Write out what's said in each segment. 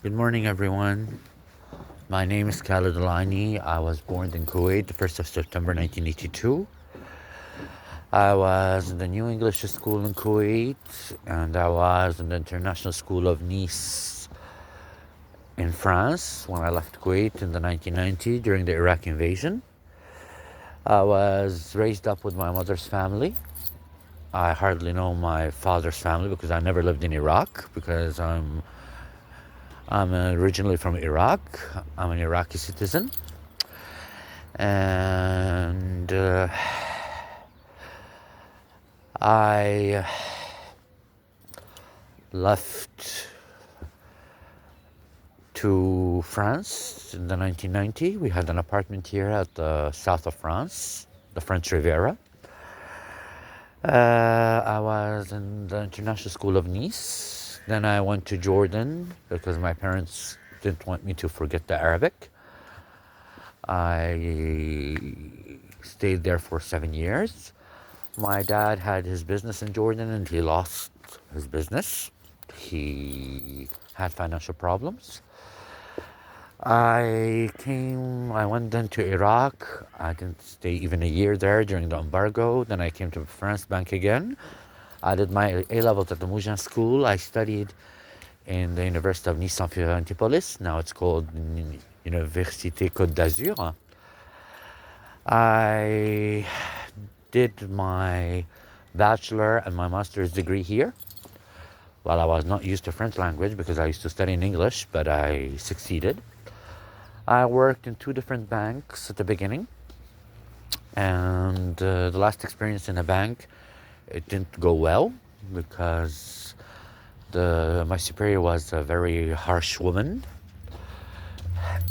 Good morning, everyone. My name is Khalid Alani. I was born in Kuwait the 1st of September 1982. I was in the New English School in Kuwait, and I was in the International School of Nice in France when I left Kuwait in the 1990 during the Iraq invasion. I was raised up with my mother's family. I hardly know my father's family because I never lived in Iraq because I'm originally from Iraq. I'm an Iraqi citizen. And I left to France in the 1990. We had an apartment here at the south of France, the French Riviera. I was in the International School of Nice. Then I went to Jordan because my parents didn't want me to forget the Arabic. I stayed there for 7 years. My dad had his business in Jordan and he lost his business. He had financial problems. I went then to Iraq. I didn't stay even a year there during the embargo. Then I came to France back again. I did my A-levels at the Mougins School. I studied in the University of Nice Antipolis. Now it's called Université Côte d'Azur. I did my bachelor and my master's degree here. Well, I was not used to French language because I used to study in English, but I succeeded. I worked in 2 different banks at the beginning, and the last experience in a bank, it didn't go well because my superior was a very harsh woman,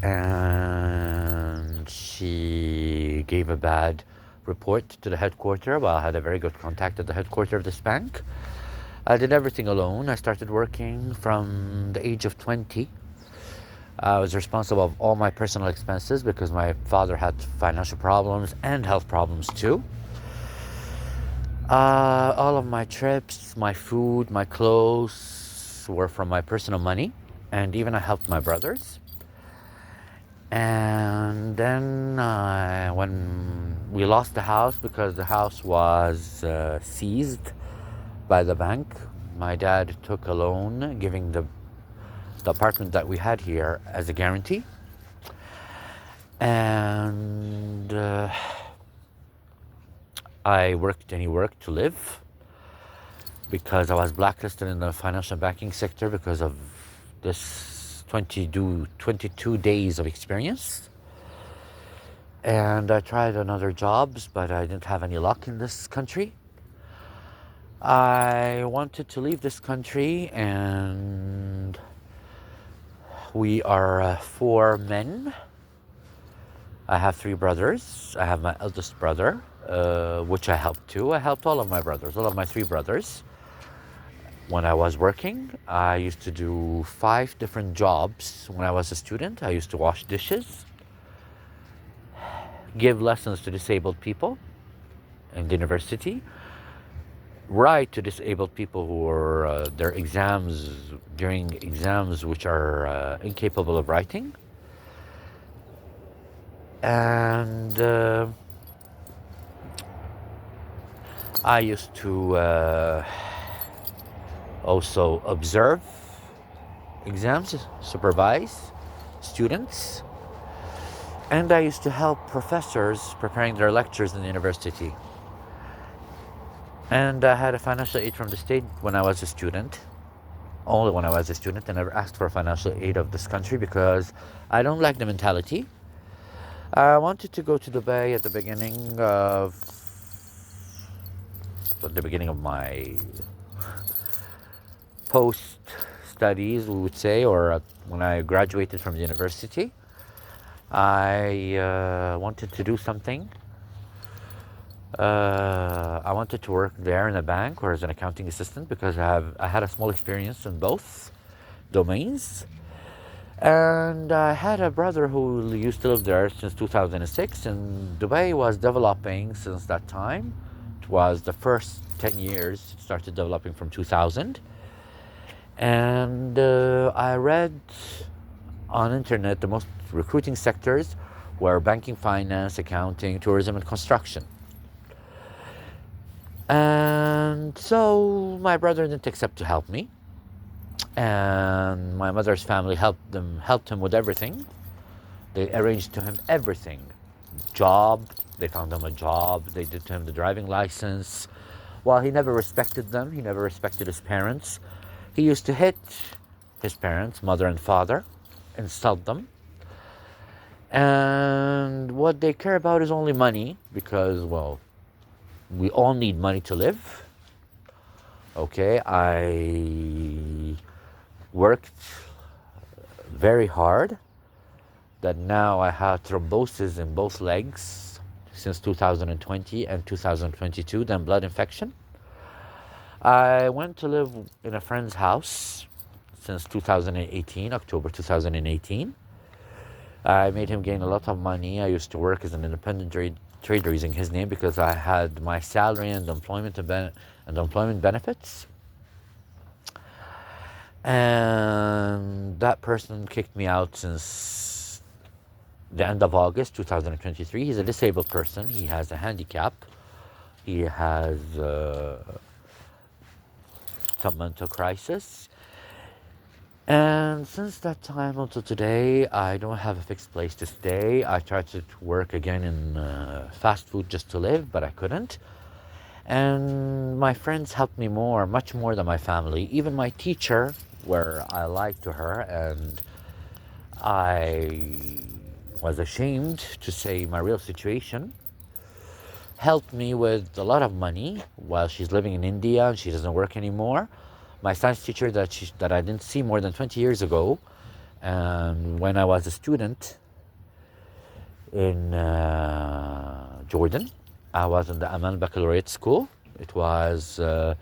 and she gave a bad report to the headquarters. Well, I had a very good contact at the headquarters of this bank. I did everything alone. I started working from the age of 20. I was responsible of all my personal expenses because my father had financial problems and health problems too. All of my trips, my food, my clothes were from my personal money, and even I helped my brothers. And then when we lost the house because the house was seized by the bank, my dad took a loan giving the apartment that we had here as a guarantee. And I worked and he worked to live because I was blacklisted in the financial banking sector because of this 22 days of experience. And I tried another jobs, but I didn't have any luck in this country. I wanted to leave this country, and we are 4 men. I have 3 brothers. I have my eldest brother, which I helped too. I helped all of my brothers, all of my 3 brothers. When I was working, I used to do 5 different jobs. When I was a student, I used to wash dishes, give lessons to disabled people in the university, write to disabled people who are their exams, during exams which are incapable of writing. And I used to also observe exams, supervise students, and I used to help professors preparing their lectures in the university. And I had a financial aid from the state when I was a student. Only when I was a student. I never asked for financial aid of this country because I don't like the mentality. I wanted to go to Dubai at the beginning of my post studies, we would say, or when I graduated from the university. I wanted to do something. I wanted to work there in a bank or as an accounting assistant because I had a small experience in both domains. And I had a brother who used to live there since 2006, and Dubai was developing since that time. It was the first 10 years, it started developing from 2000. And I read on internet the most recruiting sectors were banking, finance, accounting, tourism, and construction. And so my brother didn't accept to help me, and my mother's family helped him with everything. They arranged to him everything. Job, they found him a job, they did to him the driving license. While he never respected them, he never respected his parents. He used to hit his parents, mother and father, insult them. And what they care about is only money because, well, we all need money to live. Okay, I worked very hard that now I have thrombosis in both legs since 2020 and 2022, then blood infection. I went to live in a friend's house since 2018, October 2018. I made him gain a lot of money. I used to work as an independent trader using his name because I had my salary and employment benefits. And that person kicked me out since the end of August 2023. He's a disabled person. He has a handicap. He has some mental crisis. And since that time until today, I don't have a fixed place to stay. I tried to work again in fast food just to live, but I couldn't. And my friends helped me much more than my family. Even my teacher, where I lied to her and I was ashamed to say my real situation, helped me with a lot of money while she's living in India and she doesn't work anymore. My science teacher that I didn't see more than 20 years ago, and when I was a student in Jordan, I was in the Aman Baccalaureate School. It was the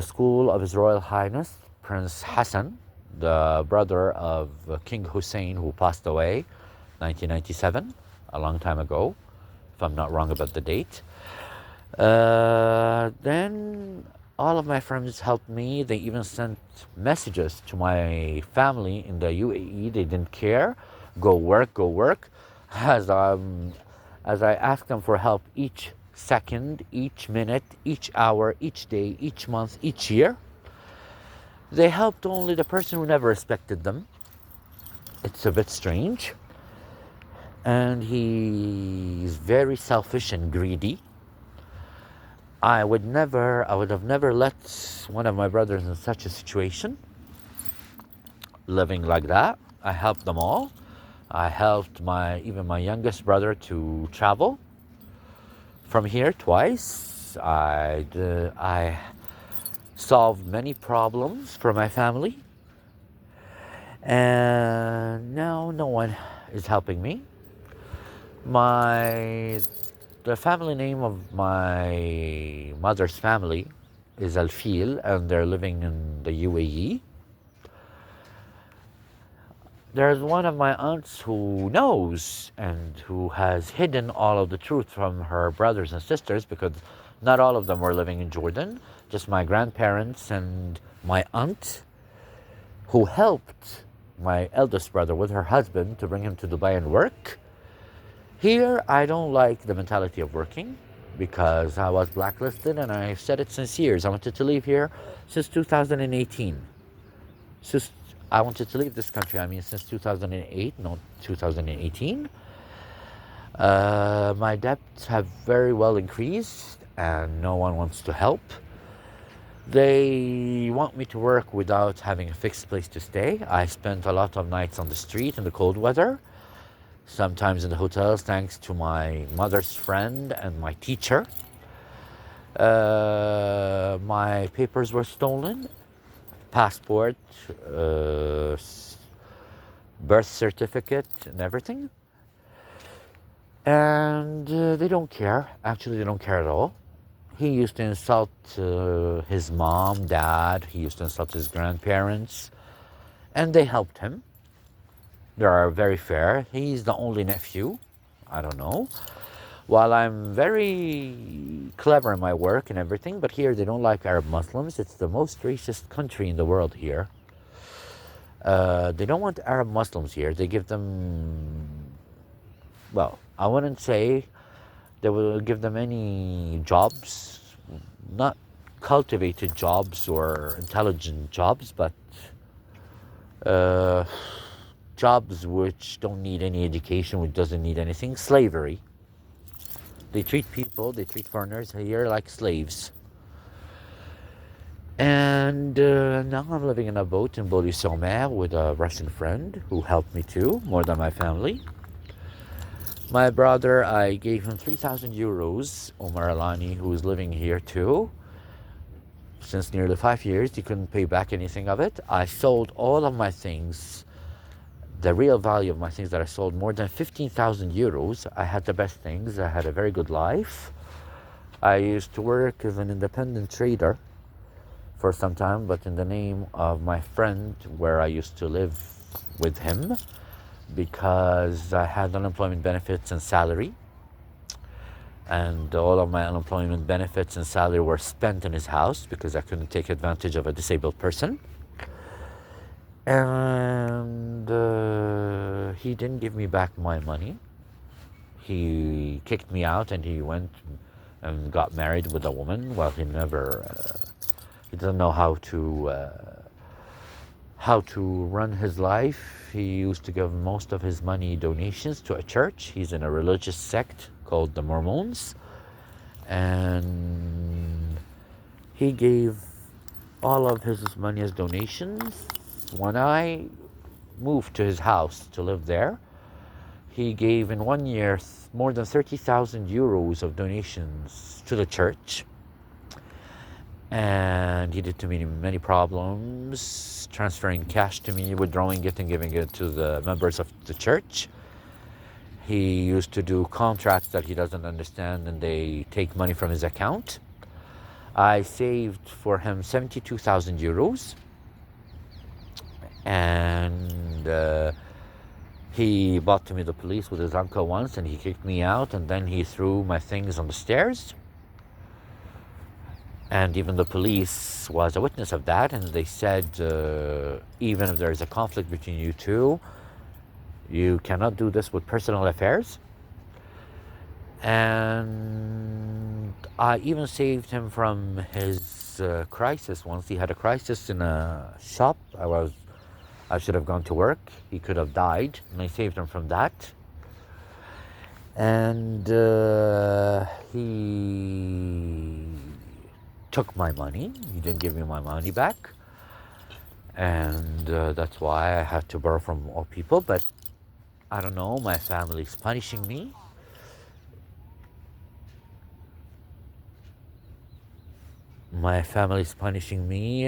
school of His Royal Highness Prince Hassan, the brother of King Hussein, who passed away 1997, a long time ago, if I'm not wrong about the date. Then all of my friends helped me. They even sent messages to my family in the UAE. They didn't care. Go work, go work. As I asked them for help each second, each minute, each hour, each day, each month, each year, they helped only the person who never respected them. It's a bit strange. And he's very selfish and greedy. I would have never let one of my brothers in such a situation, living like that. I helped them all. I helped even my youngest brother to travel from here twice. I solved many problems for my family. And now no one is helping me. The family name of my mother's family is Al Fil, and they're living in the UAE. There's one of my aunts who knows and who has hidden all of the truth from her brothers and sisters because not all of them were living in Jordan, just my grandparents and my aunt, who helped my eldest brother with her husband to bring him to Dubai and work. Here, I don't like the mentality of working because I was blacklisted, and I've said it since years. I wanted to leave here since 2018. Since I wanted to leave this country, since 2008, not 2018. My debts have very well increased, and no one wants to help. They want me to work without having a fixed place to stay. I spent a lot of nights on the street in the cold weather, sometimes in the hotels, thanks to my mother's friend and my teacher. My papers were stolen, passport, birth certificate, and everything. And they don't care. Actually, they don't care at all. He used to insult his mom, dad. He used to insult his grandparents. And they helped him. They are very fair. He's the only nephew. I don't know. While I'm very clever in my work and everything, but here they don't like Arab Muslims. It's the most racist country in the world here. They don't want Arab Muslims here. They give them, well, I wouldn't say they will give them any jobs, not cultivated jobs or intelligent jobs, but uh, jobs which don't need any education, which doesn't need anything. Slavery. They treat people, they treat foreigners here like slaves. And now I'm living in a boat in Boli-sur-Mer with a Russian friend who helped me too, more than my family. My brother, I gave him 3,000 euros, Omar Alani, who is living here too. Since nearly 5 years, he couldn't pay back anything of it. I sold all of my things, the real value of my things that I sold, more than 15,000 euros. I had the best things. I had a very good life. I used to work as an independent trader for some time, but in the name of my friend where I used to live with him, because I had unemployment benefits and salary. And all of my unemployment benefits and salary were spent in his house because I couldn't take advantage of a disabled person. And he didn't give me back my money. He kicked me out and he went and got married with a woman. Well, he doesn't know how to run his life. He used to give most of his money donations to a church. He's in a religious sect called the Mormons. And he gave all of his money as donations. When I moved to his house to live there, he gave in 1 year more than 30,000 euros of donations to the church. And he did to me many problems, transferring cash to me, withdrawing it and giving it to the members of the church. He used to do contracts that he doesn't understand and they take money from his account. I saved for him 72,000 euros. And he brought to me the police with his uncle once and he kicked me out and then he threw my things on the stairs. And even the police was a witness of that, and they said even if there is a conflict between you two, you cannot do this with personal affairs. And I even saved him from his crisis once. He had a crisis in a shop. I should have gone to work. He could have died, and I saved him from that. And he took my money. He didn't give me my money back. And that's why I had to borrow from all people. But I don't know, my family's punishing me. My family's punishing me